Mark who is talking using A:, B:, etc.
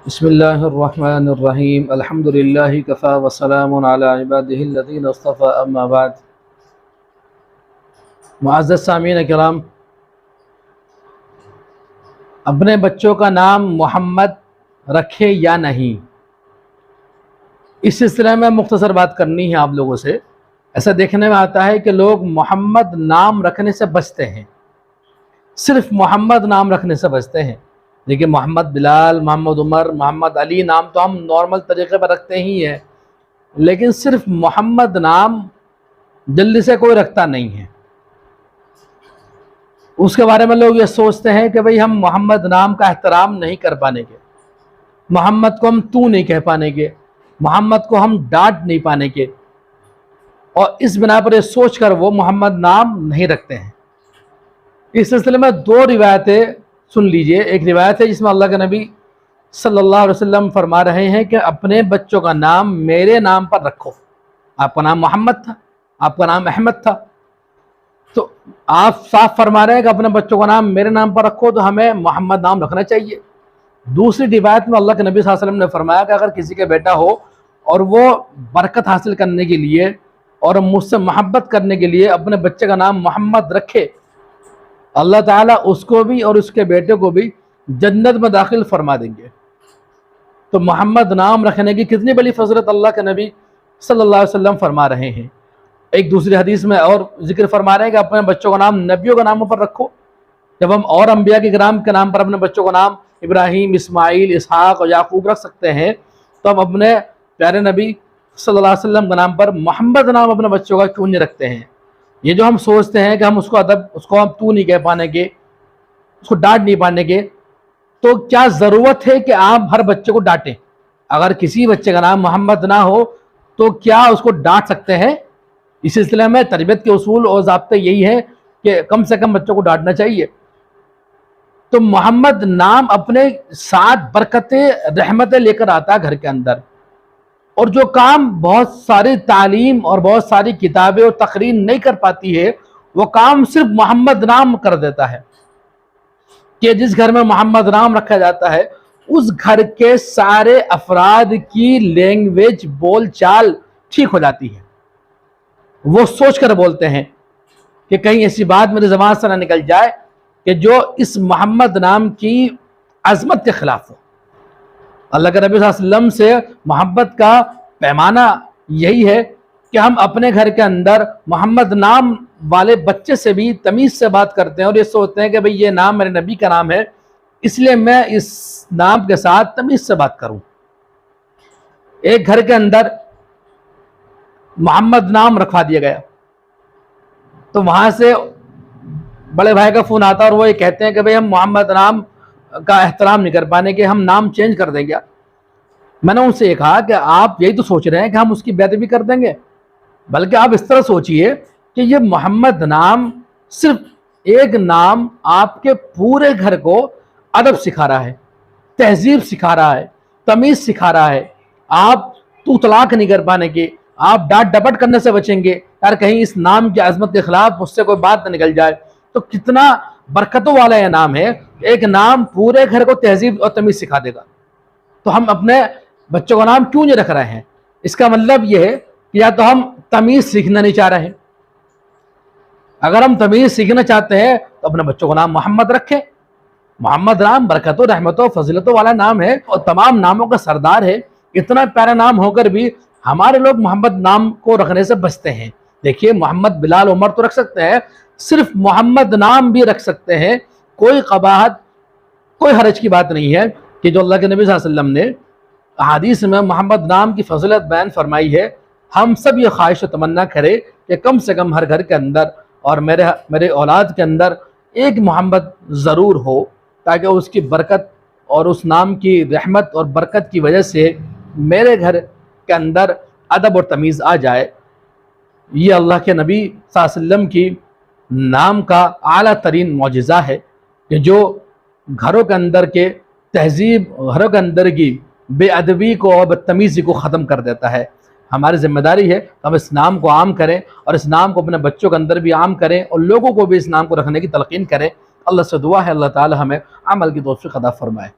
A: بسم اللہ الرحمن الرحیم الحمد للہ کفا وسلام علی عبادہ الذین اصطفى اما بعد۔ معزز سامعین کرام، اپنے بچوں کا نام محمد رکھے یا نہیں، اس سلسلے میں مختصر بات کرنی ہے آپ لوگوں سے۔ ایسا دیکھنے میں آتا ہے کہ لوگ محمد نام رکھنے سے بچتے ہیں، صرف محمد نام رکھنے سے بچتے ہیں۔ دیکھیں، محمد بلال، محمد عمر، محمد علی نام تو ہم نارمل طریقے پر رکھتے ہی ہیں، لیکن صرف محمد نام جلدی سے کوئی رکھتا نہیں ہے۔ اس کے بارے میں لوگ یہ سوچتے ہیں کہ بھئی ہم محمد نام کا احترام نہیں کر پانے گے، محمد کو ہم تو نہیں کہہ پانے گے، محمد کو ہم ڈانٹ نہیں پانے گے، اور اس بنا پر یہ سوچ کر وہ محمد نام نہیں رکھتے ہیں۔ اس سلسلے میں دو روایتیں سن لیجئے۔ ایک روایت ہے جس میں اللہ کے نبی صلی اللہ علیہ وسلم فرما رہے ہیں کہ اپنے بچوں کا نام میرے نام پر رکھو۔ آپ کا نام محمد تھا، آپ کا نام احمد تھا، تو آپ صاف فرما رہے ہیں کہ اپنے بچوں کا نام میرے نام پر رکھو، تو ہمیں محمد نام رکھنا چاہیے۔ دوسری روایت میں اللہ کے نبی صلی اللہ علیہ وسلم نے فرمایا کہ اگر کسی کے بیٹا ہو اور وہ برکت حاصل کرنے کے لیے اور مجھ سے محبت کرنے کے لیے اپنے بچے کا نام محمد رکھے، اللہ تعالیٰ اس کو بھی اور اس کے بیٹے کو بھی جنت میں داخل فرما دیں گے۔ تو محمد نام رکھنے کی کتنی بڑی فضیلت اللہ کے نبی صلی اللہ علیہ وسلم فرما رہے ہیں۔ ایک دوسری حدیث میں اور ذکر فرما رہے ہیں کہ اپنے بچوں کا نام نبیوں کا ناموں پر رکھو۔ جب ہم اور انبیاء کے کرام کے نام پر اپنے بچوں کا نام ابراہیم، اسماعیل، اسحاق اور یعقوب رکھ سکتے ہیں، تو ہم اپنے پیارے نبی صلی اللہ علیہ وسلم کے نام پر محمد نام اپنے بچوں کا کیوں نہیں رکھتے ہیں؟ یہ جو ہم سوچتے ہیں کہ ہم اس کو ہم تو نہیں کہہ پانے گے، اس کو ڈانٹ نہیں پانے گے، تو کیا ضرورت ہے کہ آپ ہر بچے کو ڈانٹیں؟ اگر کسی بچے کا نام محمد نہ ہو تو کیا اس کو ڈانٹ سکتے ہیں؟ اس سلسلے میں تربیت کے اصول اور ضابطے یہی ہیں کہ کم سے کم بچوں کو ڈانٹنا چاہیے۔ تو محمد نام اپنے ساتھ برکتیں، رحمتیں لے کر آتا ہے گھر کے اندر، اور جو کام بہت ساری تعلیم اور بہت ساری کتابیں اور تقریر نہیں کر پاتی ہے، وہ کام صرف محمد نام کر دیتا ہے۔ کہ جس گھر میں محمد نام رکھا جاتا ہے، اس گھر کے سارے افراد کی لینگویج، بول چال ٹھیک ہو جاتی ہے۔ وہ سوچ کر بولتے ہیں کہ کہیں ایسی بات میری زبان سے نہ نکل جائے کہ جو اس محمد نام کی عظمت کے خلاف ہو۔ اللہ کے نبی صلی اللہ علیہ وسلم سے محبت کا پیمانہ یہی ہے کہ ہم اپنے گھر کے اندر محمد نام والے بچے سے بھی تمیز سے بات کرتے ہیں، اور یہ سوچتے ہیں کہ بھئی یہ نام میرے نبی کا نام ہے، اس لیے میں اس نام کے ساتھ تمیز سے بات کروں۔ ایک گھر کے اندر محمد نام رکھوا دیا گیا، تو وہاں سے بڑے بھائی کا فون آتا اور وہ یہ کہتے ہیں کہ بھئی ہم محمد نام کا احترام نہیں کر پانے کے، ہم نام چینج کر دیں گے۔ میں نے ان سے یہ کہا کہ آپ یہی تو سوچ رہے ہیں کہ ہم اس کی بے ادبی کر دیں گے، بلکہ آپ اس طرح سوچئے کہ یہ محمد نام صرف ایک نام آپ کے پورے گھر کو ادب سکھا رہا ہے، تہذیب سکھا رہا ہے، تمیز سکھا رہا ہے۔ آپ تو طلاق نہیں کر پانے کے، آپ ڈانٹ ڈپٹ کرنے سے بچیں گے، یار کہیں اس نام کی عظمت کے خلاف مجھ سے کوئی بات نہ نکل جائے۔ تو کتنا برکتوں والا یہ نام ہے، ایک نام پورے گھر کو تہذیب اور تمیز سکھا دے گا۔ تو ہم اپنے بچوں کا نام کیوں نہیں رکھ رہے ہیں؟ اس کا مطلب یہ ہے کہ یا تو ہم تمیز سیکھنا نہیں چاہ رہے ہیں۔ اگر ہم تمیز سیکھنا چاہتے ہیں تو اپنے بچوں کا نام محمد رکھیں۔ محمد نام برکتوں، رحمتوں، فضیلتوں والا نام ہے اور تمام ناموں کا سردار ہے۔ اتنا پیارا نام ہو کر بھی ہمارے لوگ محمد نام کو رکھنے سے بچتے ہیں۔ دیکھیے، محمد، بلال، عمر تو رکھ سکتے ہیں، صرف محمد نام بھی رکھ سکتے ہیں۔ کوئی قباحت، کوئی حرج کی بات نہیں ہے کہ جو اللہ کے نبی صلی اللہ علیہ وسلم نے احادیث میں محمد نام کی فضیلت بیان فرمائی ہے، ہم سب یہ خواہش و تمنا کریں کہ کم سے کم ہر گھر کے اندر اور میرے اولاد کے اندر ایک محمد ضرور ہو، تاکہ اس کی برکت اور اس نام کی رحمت اور برکت کی وجہ سے میرے گھر کے اندر ادب اور تمیز آ جائے۔ یہ اللہ کے نبی صلی اللہ علیہ وسلم کی نام کا اعلیٰ ترین معجزہ ہے کہ جو گھروں کے اندر کے تہذیب، گھروں کے اندر کی بے ادبی کو اور بدتمیزی کو ختم کر دیتا ہے۔ ہماری ذمہ داری ہے کہ ہم اس نام کو عام کریں، اور اس نام کو اپنے بچوں کے اندر بھی عام کریں، اور لوگوں کو بھی اس نام کو رکھنے کی تلقین کریں۔ اللہ سے دعا ہے اللہ تعالی ہمیں عمل کی توفیق عطا فرمائے۔